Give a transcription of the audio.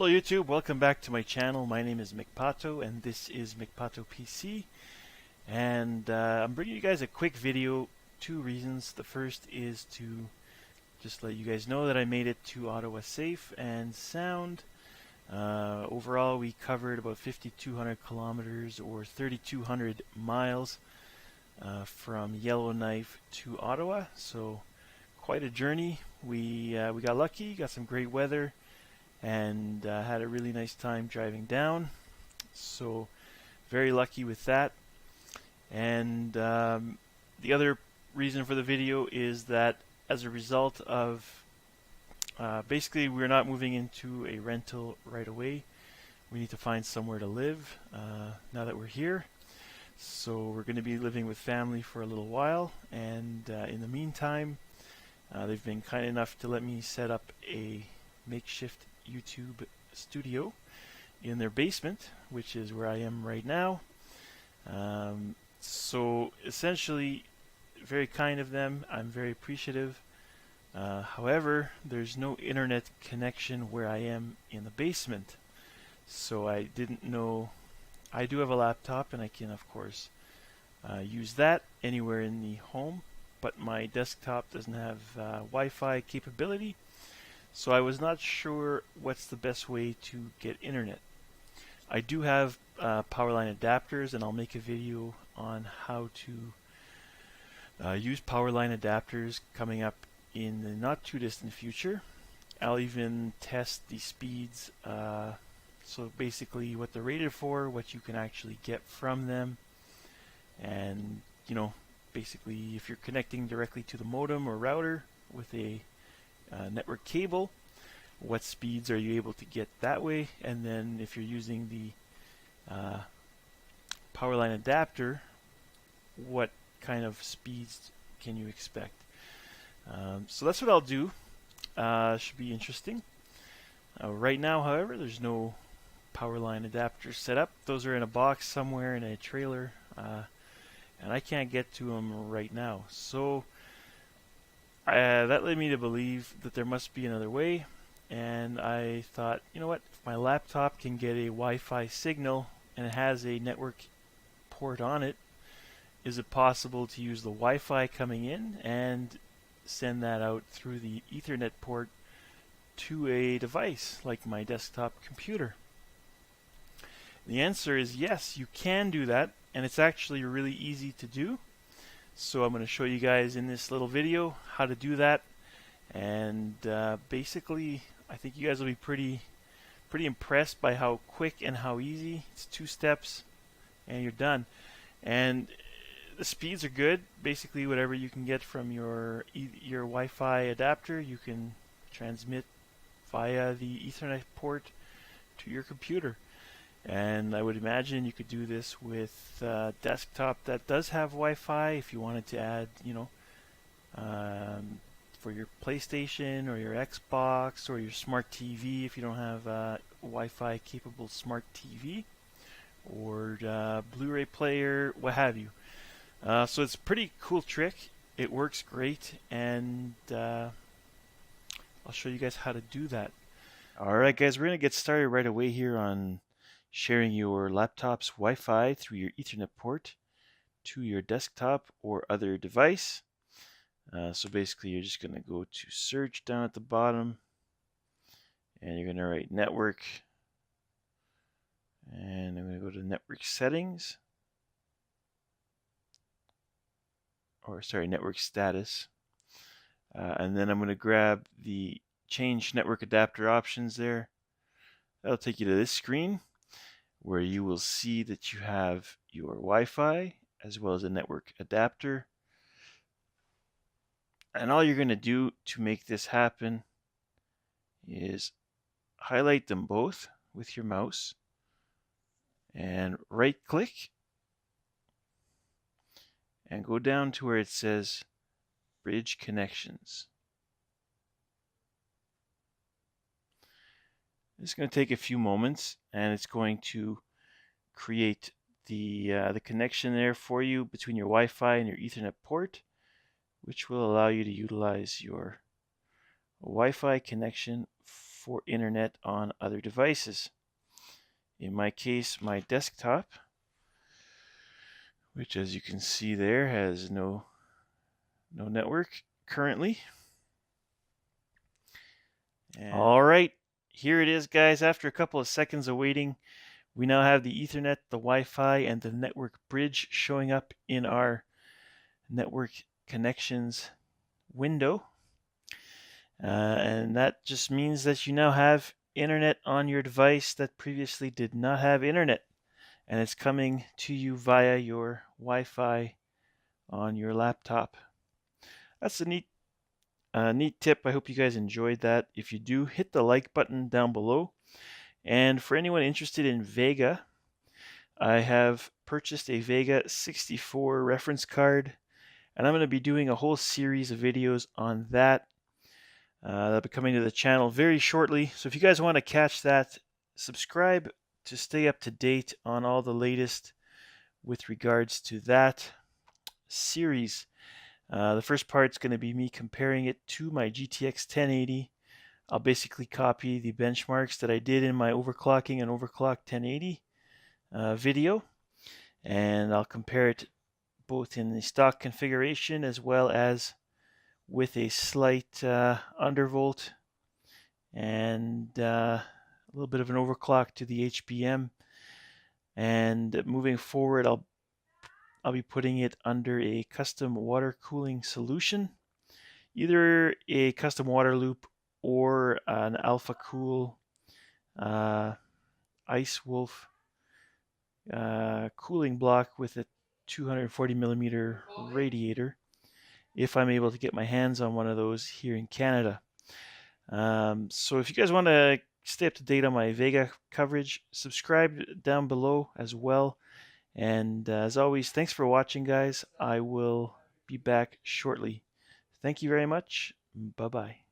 Hello YouTube, welcome back to my channel. My name is McPato and this is McPato PC, and I'm bringing you guys a quick video. Two reasons. The first is to just let you guys know that I made it to Ottawa safe and sound. Overall we covered about 5,200 kilometers or 3,200 miles from Yellowknife to Ottawa, so quite a journey. We got lucky, got some great weather, and had a really nice time driving down, so very lucky with that. And the other reason for the video is that as a result of basically we're not moving into a rental right away. We need to find somewhere to live now that we're here, so we're going to be living with family for a little while, and in the meantime they've been kind enough to let me set up a makeshift YouTube studio in their basement, which is where I am right now. So essentially, very kind of them. I'm very appreciative. However, there's no internet connection where I am in the basement, so I didn't know. I do have a laptop and I can of course use that anywhere in the home, but my desktop doesn't have Wi-Fi capability. So I was not sure what's the best way to get internet. I do have power line adapters, and I'll make a video on how to use power line adapters coming up in the not too distant future. I'll even test the speeds, so basically what they're rated for, what you can actually get from them, and basically if you're connecting directly to the modem or router with a network cable, what speeds are you able to get that way, and then if you're using the power line adapter, what kind of speeds can you expect. So that's what I'll do. Should be interesting. Right now, however, there's no power line adapters set up. Those are in a box somewhere in a trailer, and I can't get to them right now. So that led me to believe that there must be another way, and I thought, you know what, if my laptop can get a Wi-Fi signal and it has a network port on it, is it possible to use the Wi-Fi coming in and send that out through the Ethernet port to a device like my desktop computer? The answer is yes, you can do that, and it's actually really easy to do. So I'm going to show you guys in this little video how to do that, and basically I think you guys will be pretty impressed by how quick and how easy. It's 2 steps and you're done, and the speeds are good. Basically whatever you can get from your Wi-Fi adapter, you can transmit via the Ethernet port to your computer. And I would imagine you could do this with a desktop that does have Wi-Fi if you wanted to add, for your PlayStation or your Xbox or your smart TV if you don't have a Wi-Fi capable smart TV, or Blu-ray player, what have you. So it's a pretty cool trick. It works great, and I'll show you guys how to do that. Alright guys, we're going to get started right away here on sharing your laptop's Wi-Fi through your Ethernet port to your desktop or other device. So basically you're just going to go to search down at the bottom, and you're going to write network, and I'm going to go to network settings, or sorry, network status, and then I'm going to grab the change network adapter options there. That'll take you to this screen where you will see that you have your Wi-Fi as well as a network adapter. And all you're going to do to make this happen is highlight them both with your mouse and right click and go down to where it says Bridge Connections. It's going to take a few moments, and it's going to create the connection there for you between your Wi-Fi and your Ethernet port, which will allow you to utilize your Wi-Fi connection for internet on other devices. In my case, my desktop, which as you can see there has no network currently. All right, here it is, guys. After a couple of seconds of waiting, we now have the Ethernet, the Wi-Fi, and the network bridge showing up in our network connections window. And that just means that you now have internet on your device that previously did not have internet. And it's coming to you via your Wi-Fi on your laptop. That's a neat tip. I hope you guys enjoyed that. If you do, hit the like button down below. And for anyone interested in Vega, I have purchased a Vega 64 reference card, and I'm going to be doing a whole series of videos on that. That'll be coming to the channel very shortly. So if you guys want to catch that, subscribe to stay up to date on all the latest with regards to that series. The first part's going to be me comparing it to my GTX 1080. I'll basically copy the benchmarks that I did in my overclocking and overclock 1080 video, and I'll compare it both in the stock configuration as well as with a slight undervolt and a little bit of an overclock to the HBM. And moving forward, I'll be putting it under a custom water cooling solution, either a custom water loop or an Alpha Cool Ice Wolf cooling block with a 240 millimeter radiator, if I'm able to get my hands on one of those here in Canada. So if you guys want to stay up to date on my Vega coverage, subscribe down below as well. And as always, thanks for watching, guys. I will be back shortly. Thank you very much. Bye-bye.